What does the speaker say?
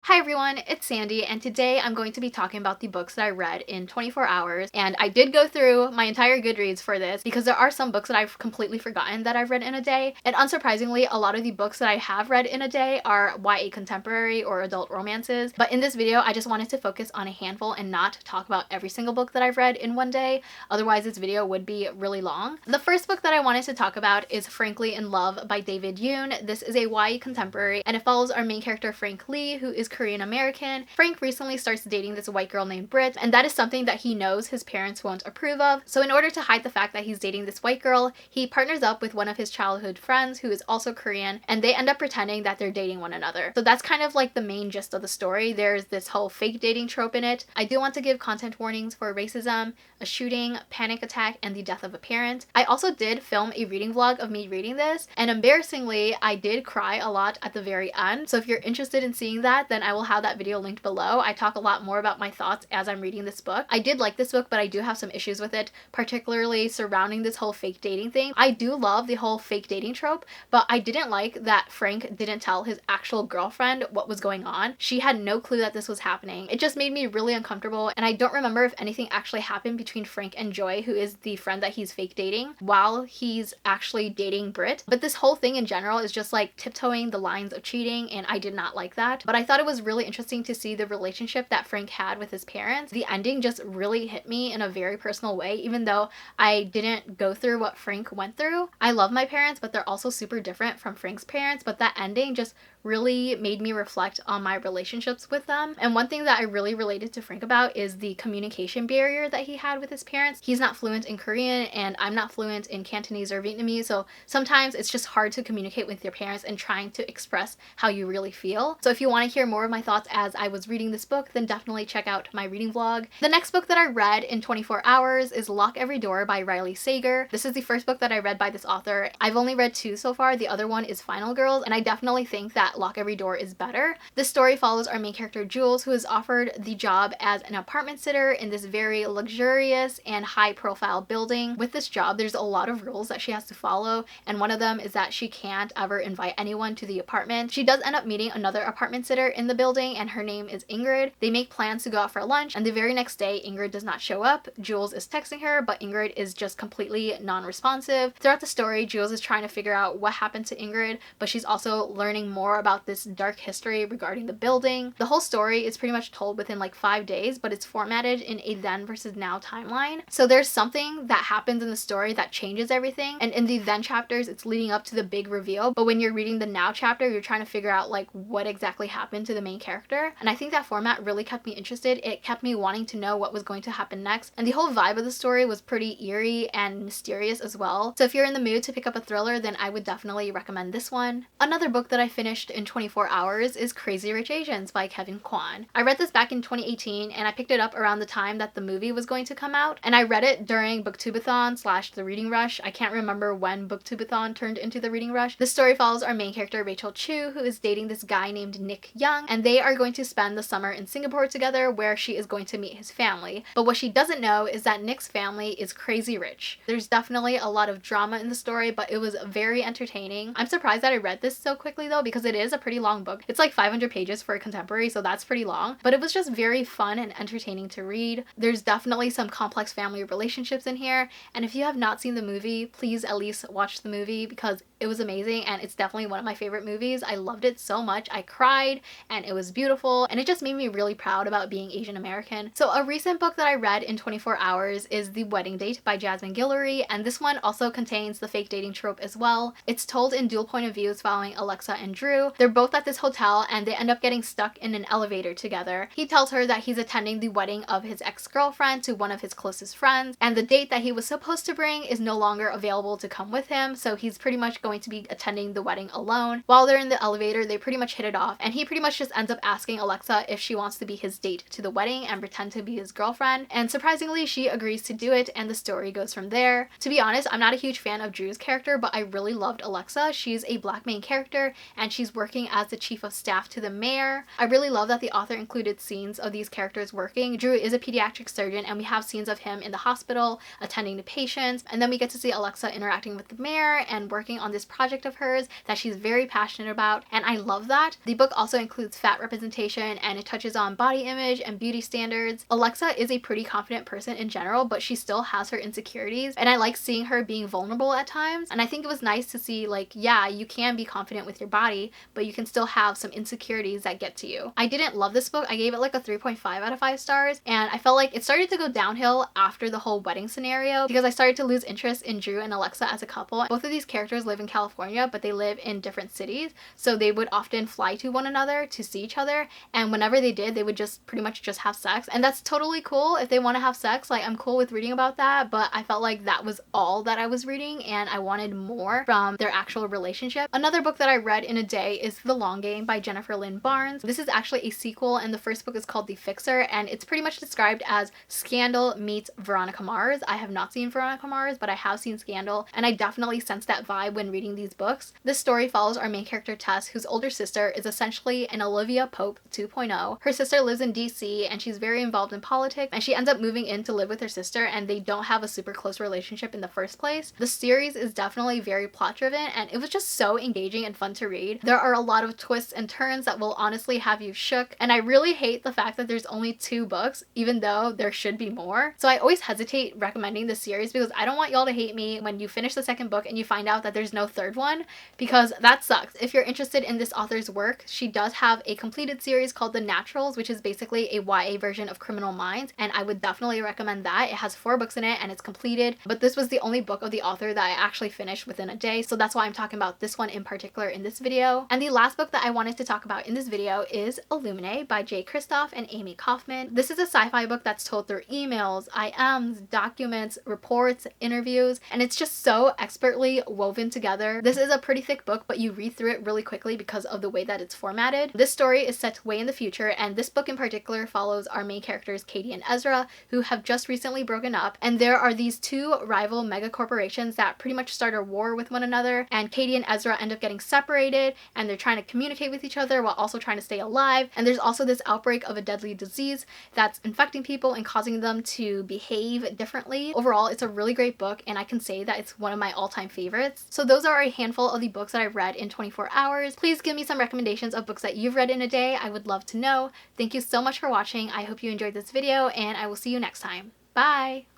Hi everyone, it's Sandy, and today I'm going to be talking about the books that I read in 24 hours. And I did go through my entire Goodreads for this because there are some books that I've completely forgotten that I've read in a day. And unsurprisingly, a lot of the books that I have read in a day are YA contemporary or adult romances. But in this video, I just wanted to focus on a handful and not talk about every single book that I've read in one day. Otherwise, this video would be really long. The first book that I wanted to talk about is Frankly in Love by David Yoon. This is a YA contemporary, and it follows our main character Frank Lee, who is Korean American. Frank recently starts dating this white girl named Britt, and that is something that he knows his parents won't approve of. So in order to hide the fact that he's dating this white girl, he partners up with one of his childhood friends who is also Korean, and they end up pretending that they're dating one another. So that's kind of like the main gist of the story. There's this whole fake dating trope in it. I do want to give content warnings for racism, a shooting, panic attack, and the death of a parent. I also did film a reading vlog of me reading this, and embarrassingly, I did cry a lot at the very end. So if you're interested in seeing that, then I will have that video linked below. I talk a lot more about my thoughts as I'm reading this book. I did like this book, but I do have some issues with it, particularly surrounding this whole fake dating thing. I do love the whole fake dating trope, but I didn't like that Frank didn't tell his actual girlfriend what was going on. She had no clue that this was happening. It just made me really uncomfortable, and I don't remember if anything actually happened between Frank and Joy, who is the friend that he's fake dating, while he's actually dating Britt. But this whole thing in general is just like tiptoeing the lines of cheating, and I did not like that. But I thought it was really interesting to see the relationship that Frank had with his parents. The ending just really hit me in a very personal way, even though I didn't go through what Frank went through. I love my parents, but they're also super different from Frank's parents, but that ending just really made me reflect on my relationships with them. And one thing that I really related to Frank about is the communication barrier that he had with his parents. He's not fluent in Korean, and I'm not fluent in Cantonese or Vietnamese, so sometimes it's just hard to communicate with your parents and trying to express how you really feel. So if you want to hear more of my thoughts as I was reading this book, then definitely check out my reading vlog. The next book that I read in 24 hours is Lock Every Door by Riley Sager. This is the first book that I read by this author. I've only read two so far. The other one is Final Girls, and I definitely think that Lock Every Door is better. This story follows our main character Jules, who is offered the job as an apartment sitter in this very luxurious and high-profile building. With this job, there's a lot of rules that she has to follow, and one of them is that she can't ever invite anyone to the apartment. She does end up meeting another apartment sitter in the building, and her name is Ingrid. They make plans to go out for lunch, and the very next day, Ingrid does not show up. Jules is texting her, but Ingrid is just completely non-responsive. Throughout the story, Jules is trying to figure out what happened to Ingrid, but she's also learning more about this dark history regarding the building. The whole story is pretty much told within like 5 days, but it's formatted in a then versus now timeline. So there's something that happens in the story that changes everything, and in the then chapters, it's leading up to the big reveal, but when you're reading the now chapter, you're trying to figure out like what exactly happened to the main character. And I think that format really kept me interested. It kept me wanting to know what was going to happen next, and the whole vibe of the story was pretty eerie and mysterious as well. So if you're in the mood to pick up a thriller, then I would definitely recommend this one. Another book that I finished in 24 hours is Crazy Rich Asians by Kevin Kwan. I read this back in 2018, and I picked it up around the time that the movie was going to come out, and I read it during Booktubeathon / the reading rush. I can't remember when Booktubeathon turned into the reading rush. This story follows our main character Rachel Chu, who is dating this guy named Nick Young, and they are going to spend the summer in Singapore together, where she is going to meet his family. But what she doesn't know is that Nick's family is crazy rich. There's definitely a lot of drama in the story, but it was very entertaining. I'm surprised that I read this so quickly though, because it is a pretty long book. It's like 500 pages for a contemporary, so that's pretty long, but it was just very fun and entertaining to read. There's definitely some complex family relationships in here, and if you have not seen the movie, please at least watch the movie because it was amazing, and it's definitely one of my favorite movies. I loved it so much. I cried, and it was beautiful, and it just made me really proud about being Asian American. So a recent book that I read in 24 hours is The Wedding Date by Jasmine Guillory, and this one also contains the fake dating trope as well. It's told in dual point of views following Alexa and Drew. They're both at this hotel, and they end up getting stuck in an elevator together. He tells her that he's attending the wedding of his ex-girlfriend to one of his closest friends, and the date that he was supposed to bring is no longer available to come with him, so he's pretty much going to be attending the wedding alone. While they're in the elevator, they pretty much hit it off, and he pretty much just ends up asking Alexa if she wants to be his date to the wedding and pretend to be his girlfriend, and surprisingly she agrees to do it, and the story goes from there. To be honest, I'm not a huge fan of Drew's character, but I really loved Alexa. She's a black main character, and she's working as the chief of staff to the mayor. I really love that the author included scenes of these characters working. Drew is a pediatric surgeon, and we have scenes of him in the hospital attending to patients, and then we get to see Alexa interacting with the mayor and working on this project of hers that she's very passionate about, and I love that. The book also includes fat representation, and it touches on body image and beauty standards. Alexa is a pretty confident person in general, but she still has her insecurities, and I like seeing her being vulnerable at times, and I think it was nice to see, like, yeah, you can be confident with your body, but you can still have some insecurities that get to you. I didn't love this book. I gave it like a 3.5 out of 5 stars, and I felt like it started to go downhill after the whole wedding scenario because I started to lose interest in Drew and Alexa as a couple. Both of these characters live in California, but they live in different cities, so they would often fly to one another to see each other, and whenever they did, they would just pretty much just have sex, and that's totally cool. If they want to have sex, like, I'm cool with reading about that, but I felt like that was all that I was reading, and I wanted more from their actual relationship. Another book that I read in a day is The Long Game by Jennifer Lynn Barnes. This is actually a sequel, and the first book is called The Fixer, and it's pretty much described as Scandal meets Veronica Mars. I have not seen Veronica Mars, but I have seen Scandal, and I definitely sense that vibe when reading these books. This story follows our main character Tess, whose older sister is essentially an Olivia Pope 2.0. Her sister lives in DC, and she's very involved in politics, and she ends up moving in to live with her sister, and they don't have a super close relationship in the first place. The series is definitely very plot driven, and it was just so engaging and fun to read. There are a lot of twists and turns that will honestly have you shook, and I really hate the fact that there's only 2 books, even though there should be more. So I always hesitate recommending this series because I don't want y'all to hate me when you finish the second book and you find out that there's no third one, because that sucks. If you're interested in this author's work, she does have a completed series called The Naturals, which is basically a YA version of Criminal Minds, and I would definitely recommend that. It has 4 books in it and it's completed, but this was the only book of the author that I actually finished within a day, so that's why I'm talking about this one in particular in this video. And the last book that I wanted to talk about in this video is Illuminae by Jay Kristoff and Amy Kaufman. This is a sci-fi book that's told through emails, IMs, documents, reports, interviews, and it's just so expertly woven together. This is a pretty thick book, but you read through it really quickly because of the way that it's formatted. This story is set way in the future, and this book in particular follows our main characters Katie and Ezra, who have just recently broken up, and there are these 2 rival mega corporations that pretty much start a war with one another, and Katie and Ezra end up getting separated, and they're trying to communicate with each other while also trying to stay alive. And there's also this outbreak of a deadly disease that's infecting people and causing them to behave differently. Overall, it's a really great book, and I can say that it's one of my all-time favorites. So those are a handful of the books that I've read in 24 hours. Please give me some recommendations of books that you've read in a day. I would love to know. Thank you so much for watching. I hope you enjoyed this video, and I will see you next time. Bye!